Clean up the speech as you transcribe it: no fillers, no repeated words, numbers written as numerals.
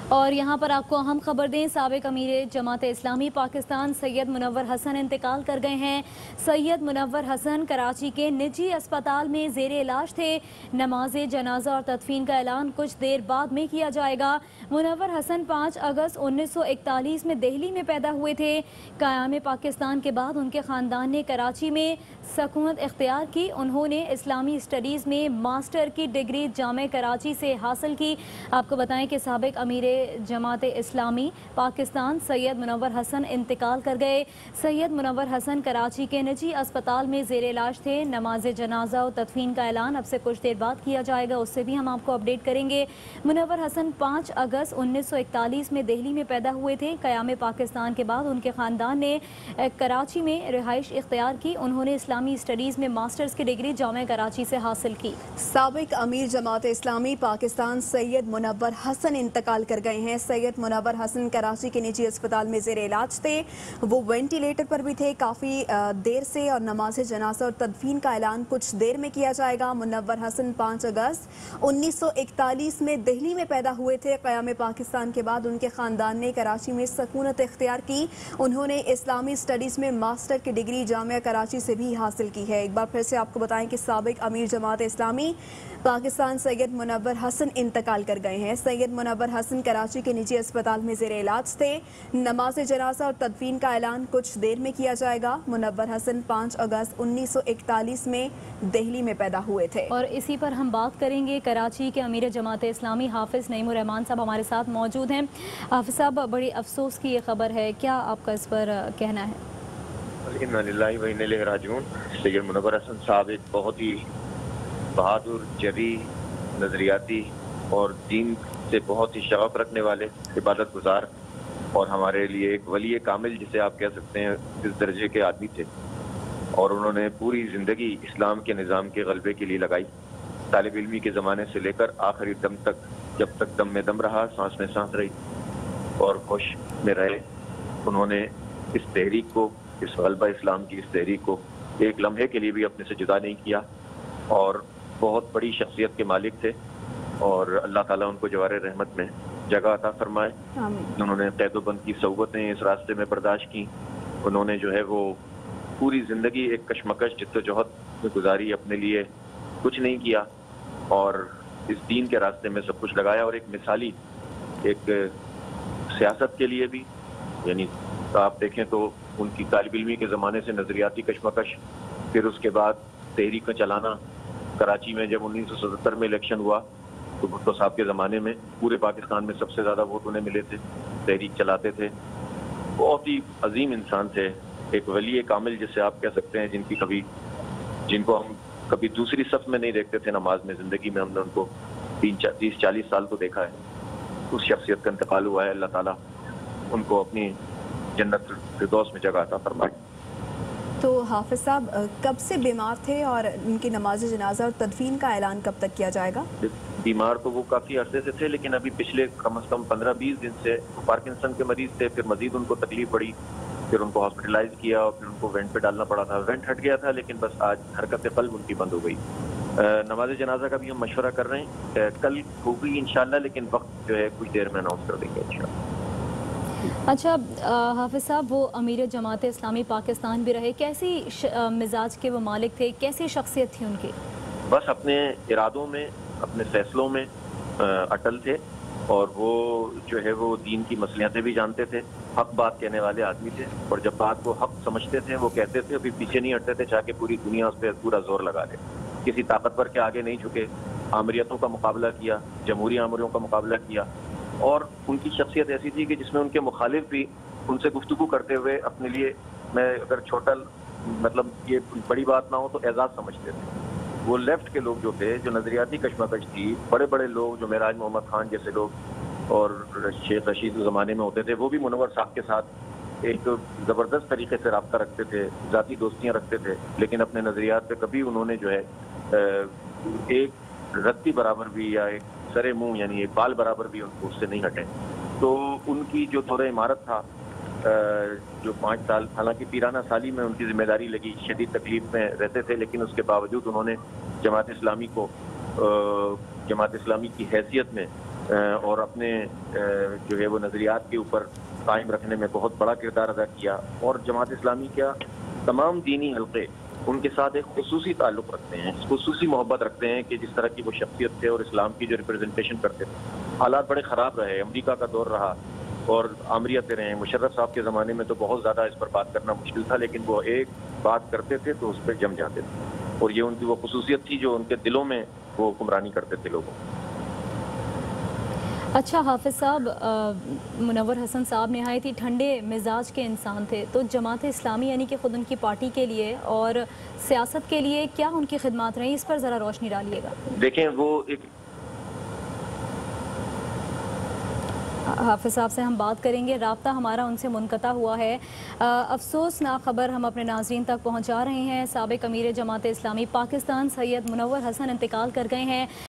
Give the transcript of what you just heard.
اور یہاں پر آپ کو اہم خبر دیں، سابق امیر جماعت اسلامی پاکستان سید منور حسن انتقال کر گئے ہیں۔ سید منور حسن کراچی کے نجی اسپتال میں زیر علاج تھے۔ نماز جنازہ اور تدفین کا اعلان کچھ دیر بعد میں کیا جائے گا۔ منور حسن 5 اگست 1941 میں دہلی میں پیدا ہوئے تھے۔ قیام پاکستان کے بعد ان کے خاندان نے کراچی میں سکونت اختیار کی۔ انہوں نے اسلامی اسٹڈیز میں ماسٹر کی ڈگری جامعہ کراچی سے حاصل کی۔ آپ کو بتائیں کہ سابق امیر جماعت اسلامی پاکستان سید منور حسن انتقال کر گئے۔ سید منور حسن کراچی کے نجی اسپتال میں زیر علاج تھے۔ نماز جنازہ و تدفین کا اعلان اب سے کچھ دیر بعد کیا جائے گا، اس سے بھی ہم آپ کو اپڈیٹ کریں گے۔ منور حسن 5 اگست 1941 میں دہلی میں پیدا ہوئے تھے۔ قیام پاکستان کے بعد ان کے خاندان نے کراچی میں رہائش اختیار کی۔ انہوں نے اسلامی اسٹڈیز میں ماسٹرز کی ڈگری جامعہ کراچی سے حاصل کی۔ سابق امیر جماعت اسلامی پاکستان سید منور حسن انتقال کر گئے ہیں۔ سید منور حسن کراچی کے نجی اسپتال میں زیر علاج تھے، وہ وینٹیلیٹر پر بھی تھے کافی دیر سے، اور نماز جنازہ اور تدفین کا اعلان کچھ دیر میں کیا جائے گا۔ منور حسن 5 اگست 1941 میں دہلی میں پیدا ہوئے تھے۔ قیام پاکستان کے بعد ان کے خاندان نے کراچی میں سکونت اختیار کی۔ انہوں نے اسلامی اسٹڈیز میں ماسٹر کی ڈگری جامعہ کراچی سے بھی حاصل کی ہے۔ ایک بار پھر سے آپ کو بتائیں کہ سابق امیر جماعت اسلامی پاکستان سید منور حسن انتقال کر گئے ہیں۔ سید منور حسن کراچی کے نجی اسپتال میں زیر علاج تھے۔ نماز جنازہ اور تدفین کا اعلان کچھ دیر میں کیا جائے گا۔ منور حسن 5 اگست 1941 میں دہلی میں پیدا ہوئے تھے۔ اور اسی پر ہم بات کریں گے، کراچی کے امیر جماعت اسلامی حافظ نعیم الرحمان صاحب ہمارے ساتھ موجود ہیں۔ حافظ صاحب، بڑی افسوس کی یہ خبر ہے، کیا آپ کا اس پر کہنا ہے؟ انا للہ و انا الیہ راجعون۔ سید منور حسن صاحب ایک بہت ہی بہادر، جری، نظریاتی اور دین سے بہت ہی شغف رکھنے والے، عبادت گزار اور ہمارے لیے ایک ولی کامل جسے آپ کہہ سکتے ہیں، اس درجے کے آدمی تھے، اور انہوں نے پوری زندگی اسلام کے نظام کے غلبے کے لیے لگائی۔ طالب علمی کے زمانے سے لے کر آخری دم تک، جب تک دم میں دم رہا، سانس میں سانس رہی اور ہوش میں رہے، انہوں نے اس تحریک کو، اس غلبہ اسلام کی اس تحریک کو ایک لمحے کے لیے بھی اپنے سے جدا نہیں کیا، اور بہت بڑی شخصیت کے مالک تھے، اور اللہ تعالیٰ ان کو جوار رحمت میں جگہ عطا فرمائے۔ انہوں نے قید و بند کی صعوبتیں اس راستے میں برداشت کی۔ انہوں نے جو ہے وہ پوری زندگی ایک کشمکش جدوجہد میں گزاری، اپنے لیے کچھ نہیں کیا اور اس دین کے راستے میں سب کچھ لگایا، اور ایک مثالی، ایک سیاست کے لیے بھی، یعنی آپ دیکھیں تو ان کی طالب علمی کے زمانے سے نظریاتی کشمکش، پھر اس کے بعد تحریک میں چلانا۔ کراچی میں جب 1977 میں الیکشن ہوا تو بھٹو صاحب کے زمانے میں پورے پاکستان میں سب سے زیادہ ووٹ انہیں ملے تھے، تحریک چلاتے تھے۔ بہت ہی عظیم انسان تھے، ایک ولی کامل جسے آپ کہہ سکتے ہیں، جن کو ہم کبھی دوسری صف میں نہیں دیکھتے تھے نماز میں۔ زندگی میں ہم نے ان کو 30-40 سال تو دیکھا ہے۔ اس شخصیت کا انتقال ہوا ہے، اللہ تعالیٰ ان کو اپنی جنت فردوس میں جگہ عطا فرمائے۔ تو حافظ صاحب کب سے بیمار تھے اور ان کی نماز جنازہ اور تدفین کا اعلان کب تک کیا جائے گا؟ بیمار تو وہ کافی عرصے سے تھے، لیکن ابھی پچھلے کم از کم 15-20 دن سے پارکنسن کے مریض تھے، پھر مزید ان کو تکلیف پڑی، پھر ان کو ہاسپٹلائز کیا اور پھر ان کو وینٹ پہ ڈالنا پڑا تھا۔ وینٹ ہٹ گیا تھا، لیکن بس آج حرکت قلب ان کی بند ہو گئی۔ نماز جنازہ کا بھی ہم مشورہ کر رہے ہیں، کل ہوگی انشاءاللہ، لیکن وقت جو ہے کچھ دیر میں اناؤنس کر دیں گے انشاءاللہ۔ اچھا حافظ صاحب، وہ امیر جماعت اسلامی پاکستان بھی رہے، کیسی مزاج کے وہ مالک تھے، کیسی شخصیت تھی ان کی؟ بس اپنے ارادوں میں، اپنے فیصلوں میں اٹل تھے، اور وہ جو ہے وہ دین کی مصلحتیں بھی جانتے تھے، حق بات کہنے والے آدمی تھے، اور جب بات کو حق سمجھتے تھے وہ کہتے تھے، ابھی پیچھے نہیں ہٹتے تھے، چاہے کہ پوری دنیا اس پہ پورا زور لگا لے۔ کسی طاقتور کے آگے نہیں جھکے، آمریتوں کا مقابلہ کیا، جمہوری آمریوں کا مقابلہ کیا، اور ان کی شخصیت ایسی تھی کہ جس میں ان کے مخالف بھی ان سے گفتگو کرتے ہوئے اپنے لیے، میں اگر چھوٹا مطلب یہ بڑی بات نہ ہو تو اعزاز سمجھتے تھے۔ وہ لیفٹ کے لوگ جو تھے، جو نظریاتی کشمکش تھی، بڑے بڑے لوگ جو معراج محمد خان جیسے لوگ اور شیخ رشید زمانے میں ہوتے تھے، وہ بھی منور صاحب کے ساتھ ایک زبردست طریقے سے رابطہ رکھتے تھے، ذاتی دوستیاں رکھتے تھے، لیکن اپنے نظریات پہ کبھی انہوں نے جو ہے ایک رتی برابر بھی یا ایک سرے منہ یعنی ایک بال برابر بھی ان کو اس سے نہیں ہٹے۔ تو ان کی جو دور عمارت تھا، جو 5 سال، حالانکہ پیرانہ سالی میں ان کی ذمہ داری لگی، شدید تکلیف میں رہتے تھے، لیکن اس کے باوجود انہوں نے جماعت اسلامی کو، جماعت اسلامی کی حیثیت میں اور اپنے جو ہے وہ نظریات کے اوپر قائم رکھنے میں بہت بڑا کردار ادا کیا، اور جماعت اسلامی کا تمام دینی حلقے ان کے ساتھ ایک خصوصی تعلق رکھتے ہیں، خصوصی محبت رکھتے ہیں کہ جس طرح کی وہ شخصیت تھے اور اسلام کی جو ریپرزنٹیشن کرتے تھے۔ حالات بڑے خراب رہے، امریکہ کا دور رہا اور آمریتیں رہیں۔ مشرف صاحب کے زمانے میں تو بہت زیادہ اس پر بات کرنا مشکل تھا، لیکن وہ ایک بات کرتے تھے تو اس پہ جم جاتے تھے، اور یہ ان کی وہ خصوصیت تھی جو ان کے دلوں میں وہ حکمرانی کرتے تھے لوگوں۔ اچھا حافظ صاحب، منور حسن صاحب نہایت ہی ٹھنڈے مزاج کے انسان تھے، تو جماعت اسلامی یعنی کہ خود ان کی پارٹی کے لیے اور سیاست کے لیے کیا ان کی خدمات رہیں، اس پر ذرا روشنی ڈالیے گا۔ دیکھیں وہ ایک حافظ صاحب سے ہم بات کریں گے، رابطہ ہمارا ان سے منقطع ہوا ہے۔ افسوسناک خبر ہم اپنے ناظرین تک پہنچا رہے ہیں، سابق امیر جماعت اسلامی پاکستان سید منور حسن انتقال کر گئے ہیں۔